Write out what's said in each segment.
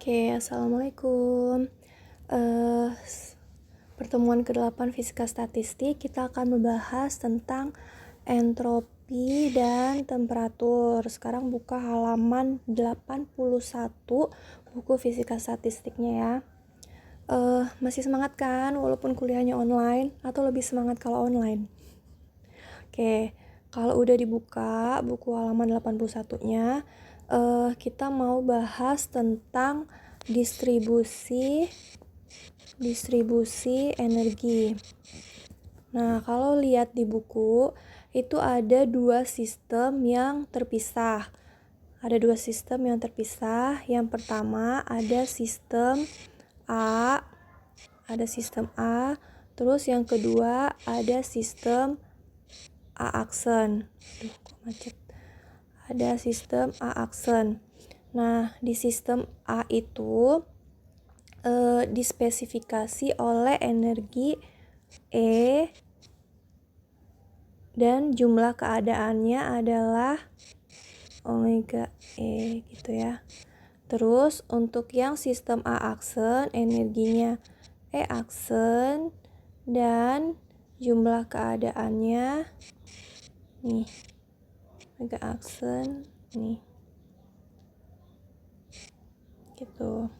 Oke, Assalamualaikum. Pertemuan ke-8 Fisika Statistik, kita akan membahas tentang entropi dan temperatur. Sekarang buka halaman 81 buku Fisika Statistiknya ya. Masih semangat kan walaupun kuliahnya online, atau lebih semangat kalau online? Oke, kalau udah dibuka buku halaman 81-nya, kita mau bahas tentang distribusi energi. Nah, kalau lihat di buku, itu ada dua sistem yang terpisah. Yang pertama ada sistem A, terus yang kedua ada sistem A-aksen. Ada sistem A-aksen. Nah, di sistem A itu dispesifikasi oleh energi E dan jumlah keadaannya adalah omega E gitu ya. Terus untuk yang sistem A-aksen energinya E-aksen dan jumlah keadaannya nih omega aksen nih gitu.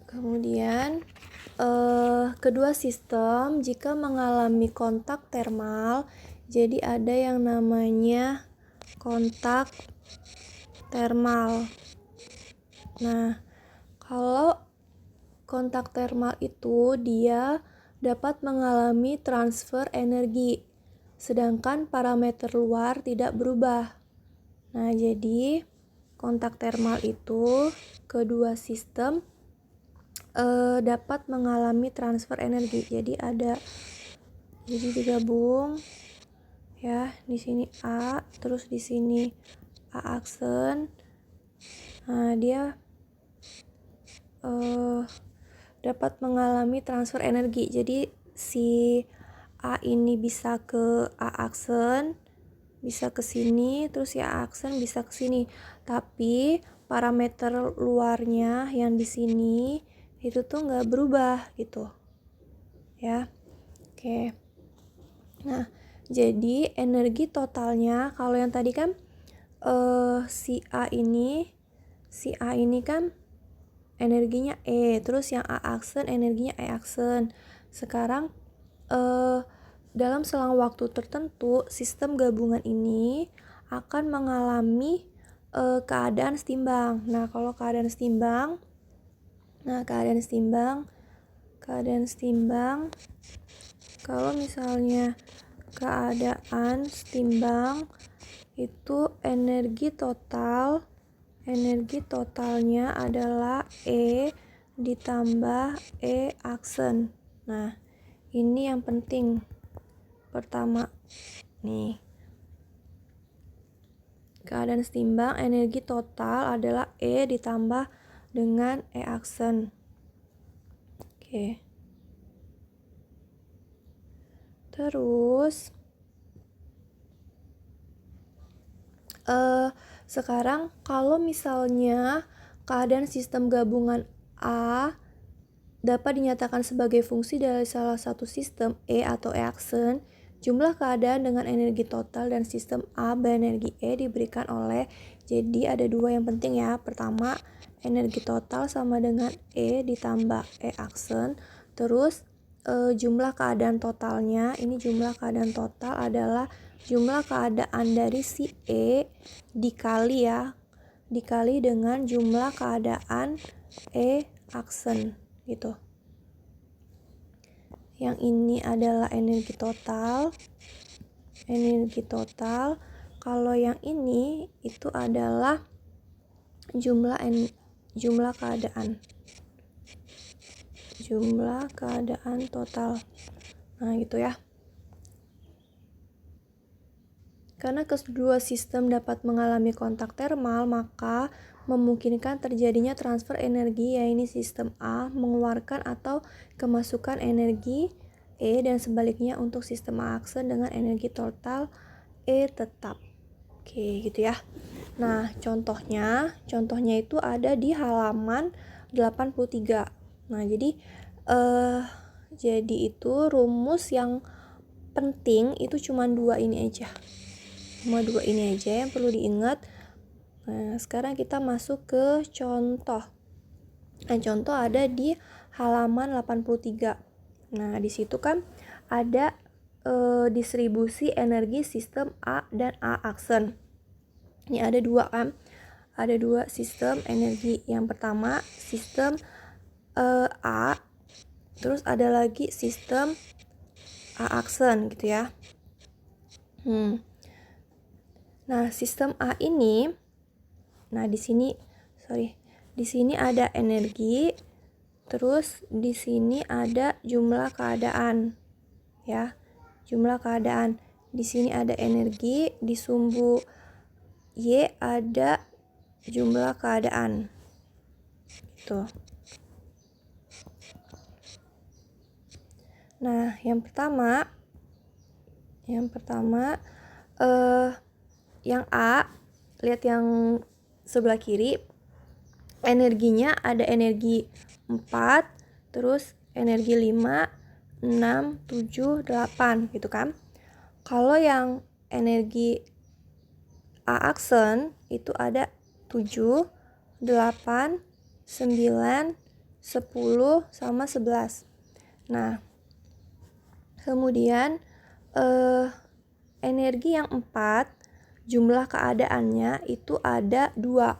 Kemudian kedua sistem jika mengalami kontak termal, jadi ada yang namanya kontak termal. Nah, kalau kontak termal itu dia dapat mengalami transfer energi, sedangkan parameter luar tidak berubah. Nah, jadi kontak termal itu kedua sistem dapat mengalami transfer energi. Jadi digabung ya, di sini A, terus di sini A aksen. Nah, dia dapat mengalami transfer energi. Jadi si A ini bisa ke A aksen, bisa ke sini, terus ya A aksen bisa ke sini. Tapi parameter luarnya yang di sini itu tuh nggak berubah gitu ya. Oke, nah jadi energi totalnya kalau yang tadi kan si A ini kan energinya E, terus yang A aksen energinya E aksen. Sekarang dalam selang waktu tertentu sistem gabungan ini akan mengalami keadaan setimbang. Nah, kalau keadaan setimbang kalau misalnya keadaan setimbang itu energi totalnya adalah E ditambah E aksen. Nah, ini yang penting. Pertama nih, keadaan setimbang energi total adalah E ditambah dengan E aksen. Oke. Terus sekarang kalau misalnya keadaan sistem gabungan A dapat dinyatakan sebagai fungsi dari salah satu sistem E atau E aksen, jumlah keadaan dengan energi total dan sistem A berenergi E diberikan oleh, jadi ada dua yang penting ya. Pertama, energi total sama dengan E ditambah E aksen. Terus jumlah keadaan totalnya, ini jumlah keadaan total adalah jumlah keadaan dari si E dikali dengan jumlah keadaan E aksen gitu. Yang ini adalah energi total. Kalau yang ini itu adalah jumlah keadaan total. Nah, gitu ya. Karena kedua sistem dapat mengalami kontak termal, maka memungkinkan terjadinya transfer energi, yaitu sistem A mengeluarkan atau kemasukan energi E dan sebaliknya untuk sistem A aksen dengan energi total E tetap. Oke, gitu ya. Nah, contohnya itu ada di halaman 83. Nah, jadi itu rumus yang penting itu cuma dua ini aja. Cuma dua ini aja yang perlu diingat. Nah, sekarang kita masuk ke contoh. Nah, contoh ada di halaman 83. Nah, di situ kan ada distribusi energi sistem A dan A aksen. Ini ada dua kan? Ada dua sistem energi. Yang pertama sistem A, terus ada lagi sistem A aksen gitu ya. Nah, sistem A ini, nah di sini ada energi, terus di sini ada jumlah keadaan, ya, jumlah keadaan. Di sini ada energi, di sumbu Y ada jumlah keadaan, gitu. Nah, yang pertama yang A, lihat yang sebelah kiri, energinya ada energi 4, terus energi 5, 6, 7, 8 gitu kan. Kalau yang energi A aksen itu ada 7, 8, 9, 10, sama 11. Nah, kemudian energi yang 4, jumlah keadaannya itu ada 2.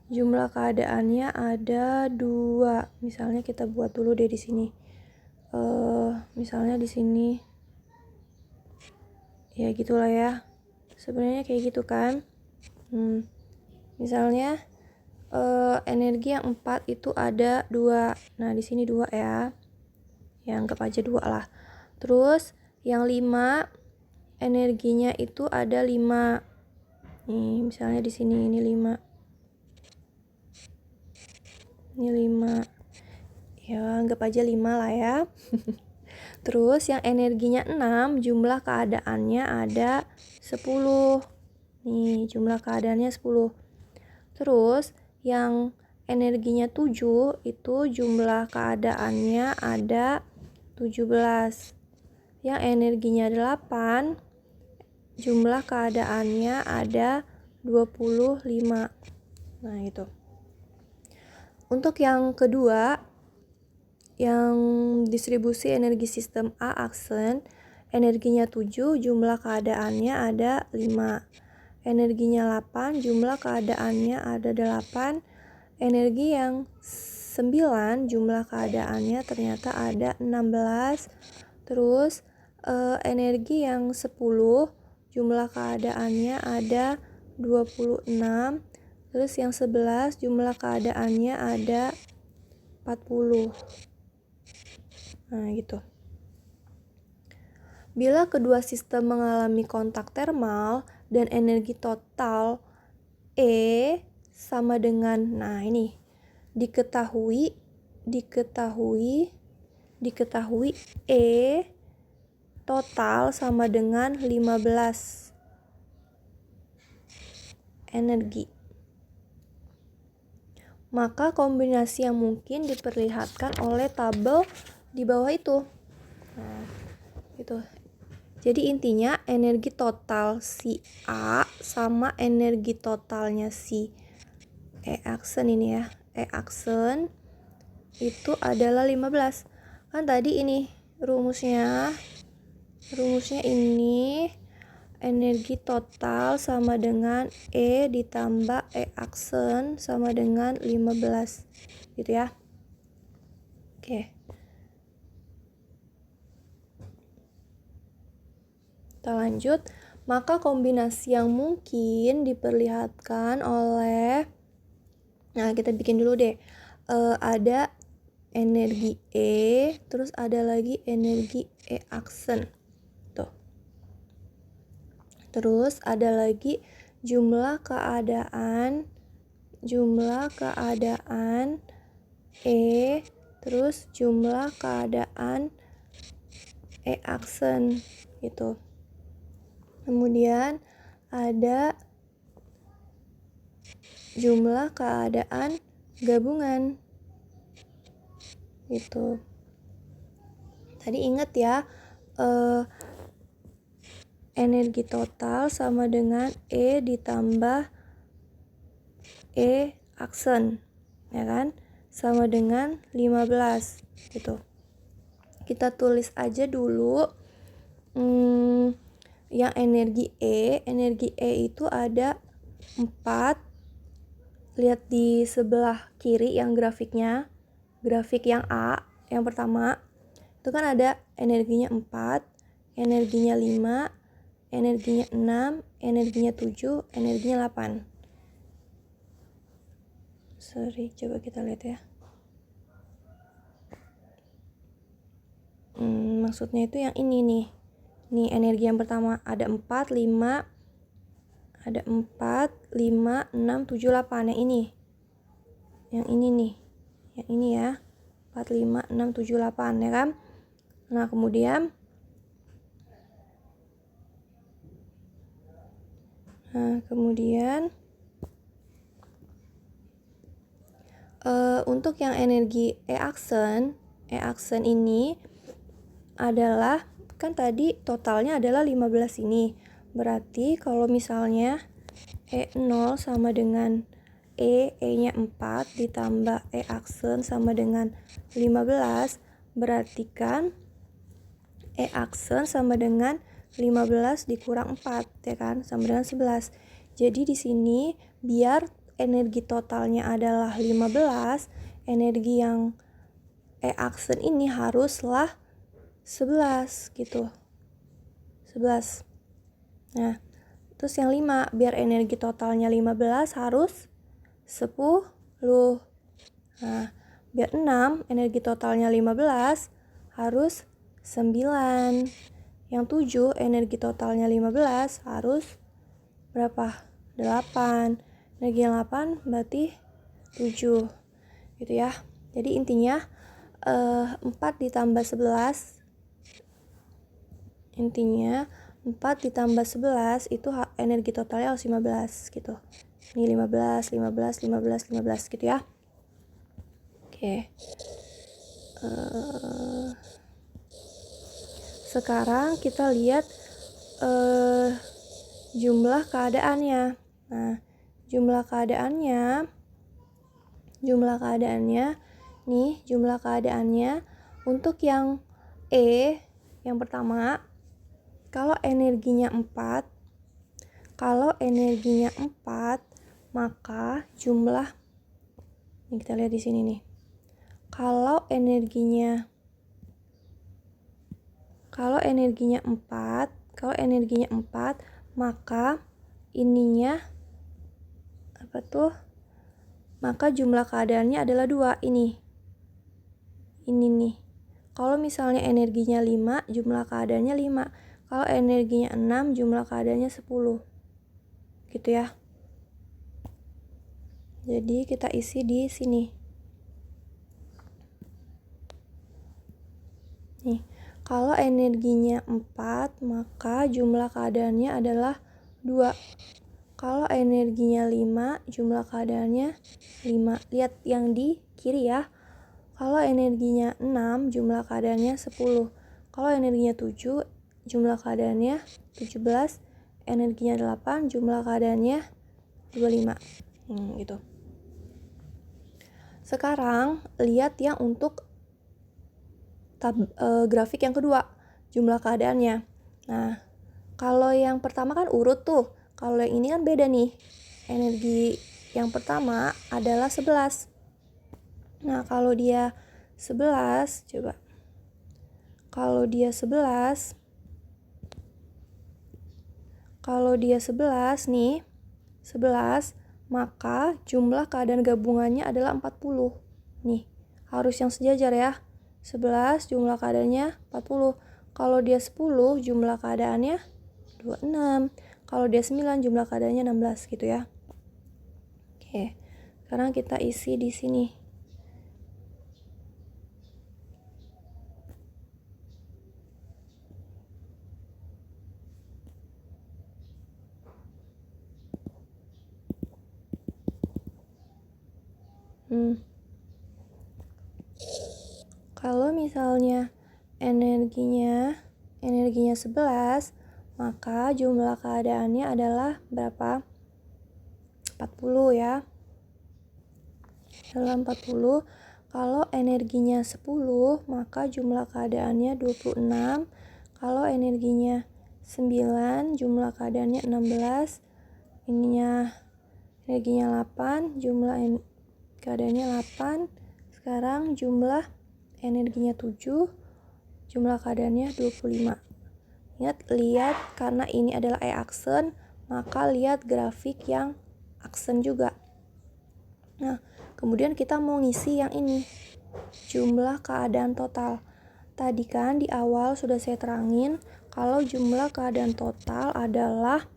Jumlah keadaannya ada 2. Misalnya kita buat dulu deh di sini. Misalnya di sini. Ya gitulah ya. Sebenarnya kayak gitu kan. Misalnya energi yang 4 itu ada 2. Nah, di sini 2 ya. Ya anggap aja 2 lah. Terus yang 5 energinya itu ada 5. Nih, misalnya di sini ini 5. Ini 5. Ya, anggap aja 5 lah ya. Terus yang energinya 6, jumlah keadaannya ada 10. Nih, jumlah keadaannya 10. Terus yang energinya 7 itu jumlah keadaannya ada 17. Yang energinya 8, jumlah keadaannya ada 25. Nah, itu. Untuk yang kedua, yang distribusi energi sistem A aksen, energinya 7, jumlah keadaannya ada 5. Energinya 8, jumlah keadaannya ada 8. Energi yang 9, jumlah keadaannya ternyata ada 16. Terus energi yang 10, jumlah keadaannya ada 26. Terus yang 11, jumlah keadaannya ada 40. Nah, gitu. Bila kedua sistem mengalami kontak termal dan energi total E sama dengan, nah ini, diketahui E total sama dengan 15 energi. Maka kombinasi yang mungkin diperlihatkan oleh tabel di bawah itu. Nah, gitu. Jadi intinya energi total si A sama energi totalnya si E aksen ini ya. E aksen itu adalah 15. Kan tadi ini rumusnya ini energi total sama dengan E ditambah E aksen sama dengan 15 gitu ya. Oke. Kita lanjut. Maka kombinasi yang mungkin diperlihatkan oleh, nah kita bikin dulu deh. Ada energi E, terus ada lagi energi E aksen. Terus ada lagi jumlah keadaan E, terus jumlah keadaan E aksen gitu. Kemudian ada jumlah keadaan gabungan. Gitu. Tadi ingat ya, energi total sama dengan E ditambah E aksen, ya kan? Sama dengan 15 gitu. Kita tulis aja dulu yang energi E itu ada 4. Lihat di sebelah kiri yang grafiknya, grafik yang A yang pertama itu kan ada energinya 4, energinya 5, energinya 6, energinya 7, energinya 8. Coba kita lihat ya. Maksudnya itu yang ini nih. Nih energi yang pertama ada 4, 5, ada 4, 5, 6, 7, 8. Yang ini. Yang ini nih. Yang ini ya. 4, 5, 6, 7, 8 ya kan? Nah, kemudian untuk yang energi E aksen ini adalah, kan tadi totalnya adalah 15 ini. Berarti kalau misalnya E0 sama dengan E-nya 4 ditambah E aksen sama dengan 15, berarti kan E aksen sama dengan 15 dikurang 4, ya kan? Sama dengan 11. Jadi di sini biar energi totalnya adalah 15, energi yang E aksen ini haruslah 11 gitu. 11. Nah, terus yang 5, biar energi totalnya 15 harus 10. Nah, biar 6, energi totalnya 15 harus 9. Yang 7, energi totalnya 15 harus berapa? 8. Energi yang 8 berarti 7. Gitu ya. Jadi intinya 4 ditambah 11. Intinya 4 ditambah 11 itu energi totalnya harus 15 gitu. Ini 15, 15, 15, 15 gitu ya. Oke. Sekarang kita lihat jumlah keadaannya. Nah, jumlah keadaannya untuk yang E yang pertama, kalau energinya 4, maka jumlah, ini kita lihat di sini nih. Kalau energinya 4, maka ininya maka jumlah keadaannya adalah 2 ini nih. Kalau misalnya energinya 5, jumlah keadaannya 5. Kalau energinya 6, jumlah keadaannya 10. Gitu ya. Jadi kita isi di sini. Nih, kalau energinya 4, maka jumlah keadaannya adalah 2. Kalau energinya 5, jumlah keadaannya 5. Lihat yang di kiri ya. Kalau energinya 6, jumlah keadaannya 10. Kalau energinya 7, jumlah keadaannya 17. Energinya 8, jumlah keadaannya 25. Gitu. Sekarang lihat yang untuk grafik yang kedua, jumlah keadaannya. Nah, kalau yang pertama kan urut tuh. Kalau yang ini kan beda nih. Energi yang pertama adalah 11. Nah, kalau dia 11, coba. Kalau dia 11 nih, 11, maka jumlah keadaan gabungannya adalah 40. Nih, harus yang sejajar ya. 11 jumlah keadaannya 40. Kalau dia 10, jumlah keadaannya 26. Kalau dia 9, jumlah keadaannya 16 gitu ya. Oke. Sekarang kita isi di sini. Kalau misalnya energinya 11, maka jumlah keadaannya adalah berapa? 40 ya. Dalam 40, kalau energinya 10, maka jumlah keadaannya 26. Kalau energinya 9, jumlah keadaannya 16. Energinya 8, jumlah keadaannya 8. Sekarang jumlah energinya 7, jumlah keadaannya 25. Lihat karena ini adalah E-aksen, maka lihat grafik yang aksen juga. Nah, kemudian kita mau ngisi yang ini, jumlah keadaan total. Tadi kan di awal sudah saya terangin kalau jumlah keadaan total adalah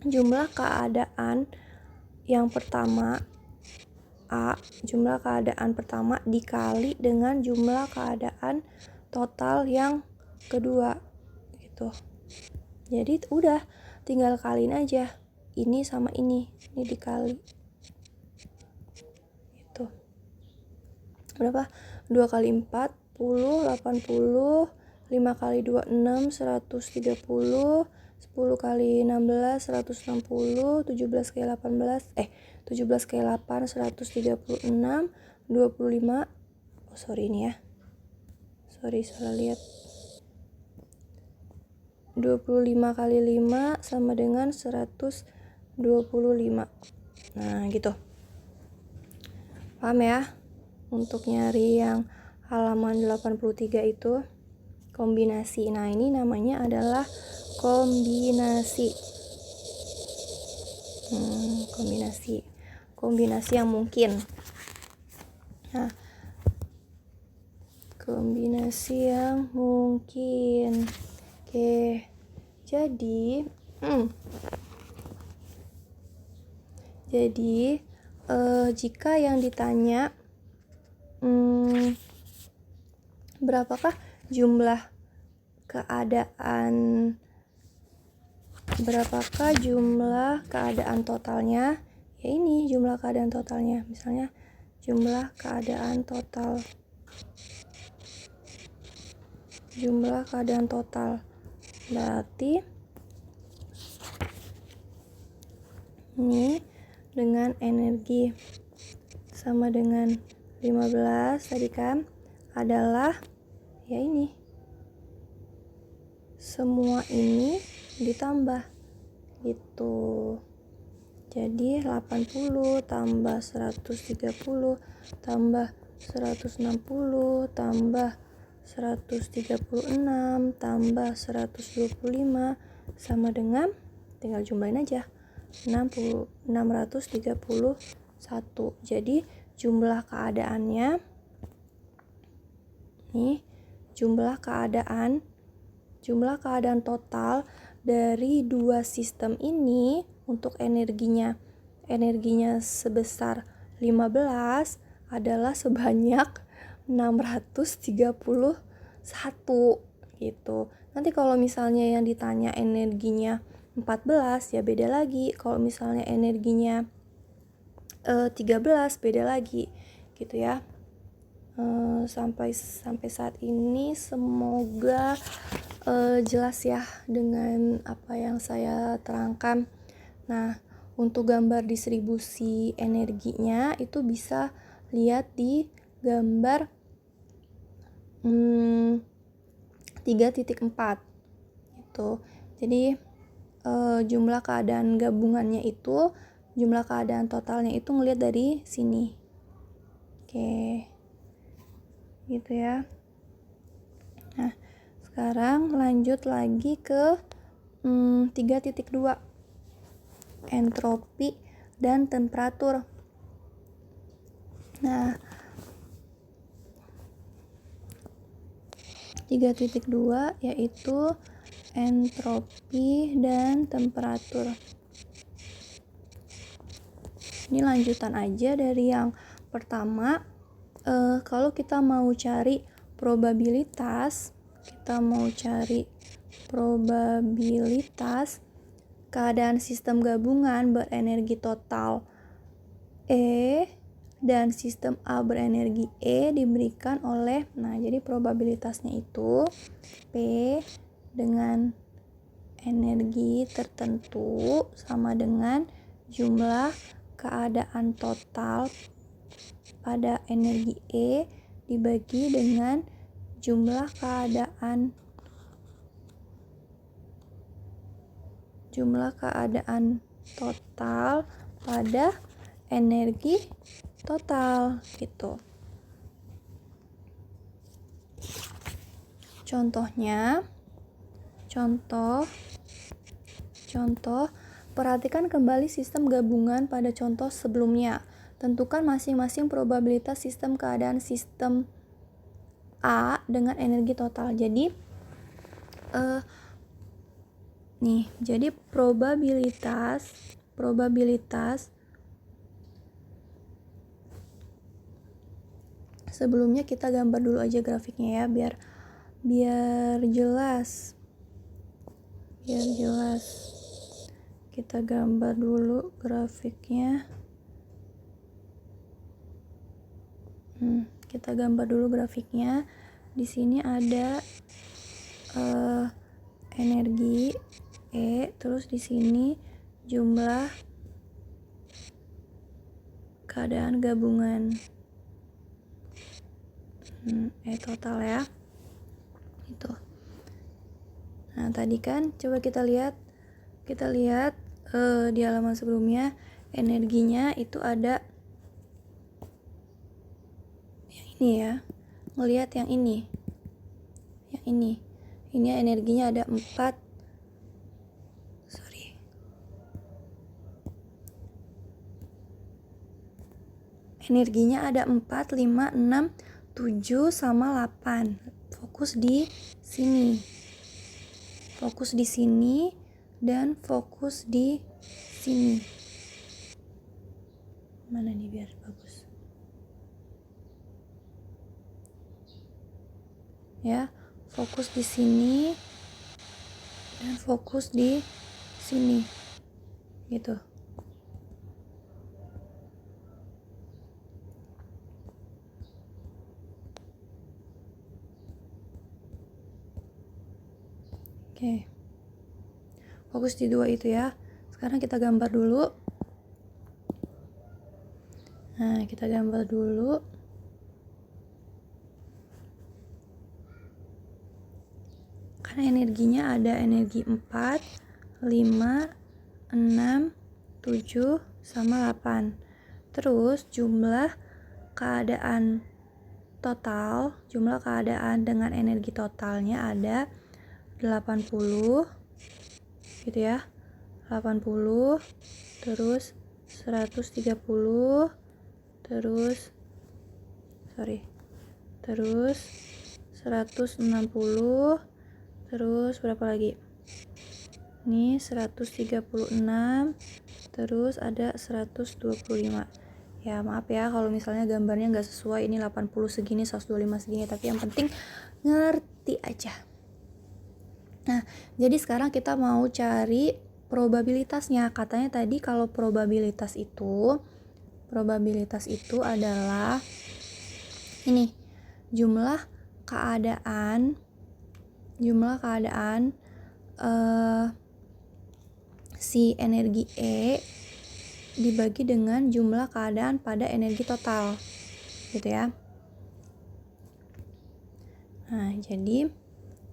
jumlah keadaan yang pertama A, jumlah keadaan pertama dikali dengan jumlah keadaan total yang kedua gitu. Jadi udah tinggal kaliin aja ini sama ini dikali itu berapa? 2 kali 4 10, 80, 5 kali 2 6, 130, 10 kali 16, 160, 17 kali 18, 17 kali 8, 136, 25, ini ya, salah lihat, 25 kali 5 sama dengan 125. Nah gitu, paham ya? Untuk nyari yang halaman 83 itu kombinasi. Nah ini namanya adalah kombinasi. Kombinasi yang mungkin. Nah, kombinasi yang mungkin. Oke, jadi jika yang ditanya berapakah jumlah keadaan totalnya, ya ini jumlah keadaan totalnya. Misalnya jumlah keadaan total berarti ini dengan energi sama dengan 15 tadi kan adalah ya ini, semua ini ditambah gitu. Jadi 80 tambah 130 tambah 160 tambah 136 tambah 125 sama dengan, tinggal jumlahin aja, 631. Jadi jumlah keadaannya nih, jumlah keadaan total dari dua sistem ini untuk energinya sebesar 15 adalah sebanyak 631 gitu. Nanti kalau misalnya yang ditanya energinya 14 ya beda lagi. Kalau misalnya energinya 13 beda lagi gitu ya. Sampai saat ini semoga jelas ya dengan apa yang saya terangkan. Nah, untuk gambar distribusi energinya itu bisa lihat di gambar 3.4 gitu. Jadi jumlah keadaan gabungannya itu, jumlah keadaan totalnya itu ngelihat dari sini. Oke. Gitu ya. Nah, sekarang lanjut lagi ke 3.2, entropi dan temperatur. Nah, 3.2 yaitu entropi dan temperatur. Ini lanjutan aja dari yang pertama. Kalau kita mau cari probabilitas keadaan sistem gabungan berenergi total E dan sistem A berenergi E diberikan oleh, nah jadi probabilitasnya itu P dengan energi tertentu sama dengan jumlah keadaan total pada energi E dibagi dengan jumlah keadaan total pada energi total gitu. Contoh, perhatikan kembali sistem gabungan pada contoh sebelumnya. Tentukan masing-masing probabilitas sistem keadaan sistem A dengan energi total. Jadi jadi probabilitas sebelumnya kita gambar dulu aja grafiknya ya biar jelas. Kita gambar dulu grafiknya. Di sini ada energi E, terus di sini jumlah keadaan gabungan E total ya. Itu. Nah, tadi kan coba kita lihat di halaman sebelumnya energinya itu ada yang ini ya. Ngelihat yang ini. Ini energinya ada 4. Energinya ada 4, 5, 6, 7 sama 8. Fokus di sini dan fokus di sini. Mana nih biar bagus ya, fokus di sini dan fokus di sini gitu. Oke. Fokus di 2 itu ya. Sekarang kita gambar dulu. Nah, kita gambar dulu. Karena energinya ada energi 4, 5, 6, 7 sama 8. Terus jumlah keadaan dengan energi totalnya ada 80 gitu ya. 80 terus 130 terus 160 terus berapa lagi? Ini 136 terus ada 125. Ya maaf ya kalau misalnya gambarnya nggak sesuai, ini 80 segini, 125 segini, tapi yang penting ngerti aja. Nah, jadi sekarang kita mau cari probabilitasnya. Katanya tadi kalau probabilitas itu adalah ini, jumlah keadaan si energi E dibagi dengan jumlah keadaan pada energi total gitu ya. Nah, jadi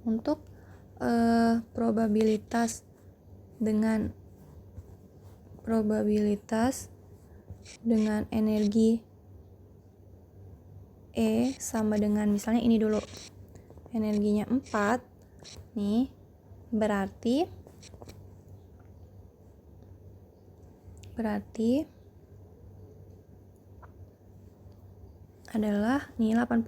untuk probabilitas dengan energi E sama dengan misalnya ini dulu, energinya 4 nih, berarti adalah nih 80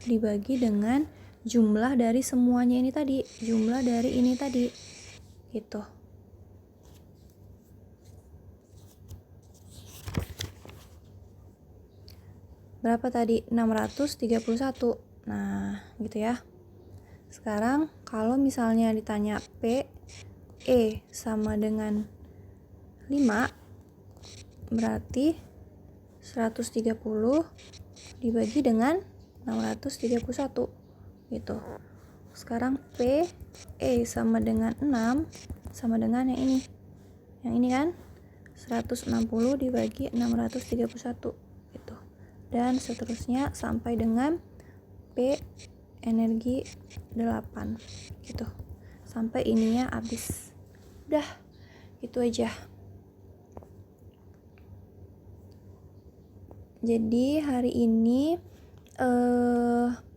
dibagi dengan jumlah dari semuanya ini tadi, jumlah dari ini tadi gitu. Berapa tadi? 631. Nah, gitu ya. Sekarang kalau misalnya ditanya P E sama dengan 5, berarti 130 dibagi dengan 631 gitu. Sekarang P sama dengan 6 sama dengan yang ini. Yang ini kan 160 dibagi 631 gitu. Dan seterusnya sampai dengan P energi 8 gitu. Sampai ininya habis. Udah, itu aja. Jadi hari ini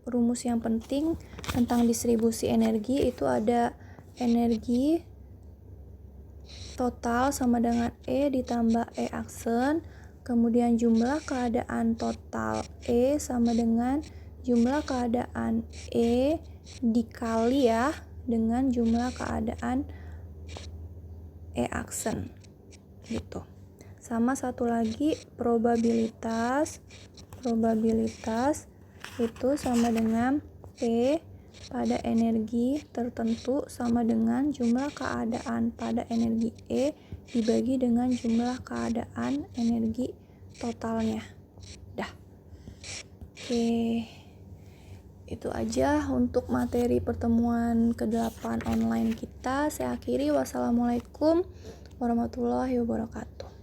rumus yang penting tentang distribusi energi itu ada energi total sama dengan E ditambah E aksen, kemudian jumlah keadaan total E sama dengan jumlah keadaan E dikali ya dengan jumlah keadaan E aksen gitu. Sama satu lagi probabilitas itu sama dengan P pada energi tertentu sama dengan jumlah keadaan pada energi E dibagi dengan jumlah keadaan energi totalnya. Dah. Oke. Itu aja untuk materi pertemuan ke-8 online kita. Saya akhiri. Wassalamualaikum warahmatullahi wabarakatuh.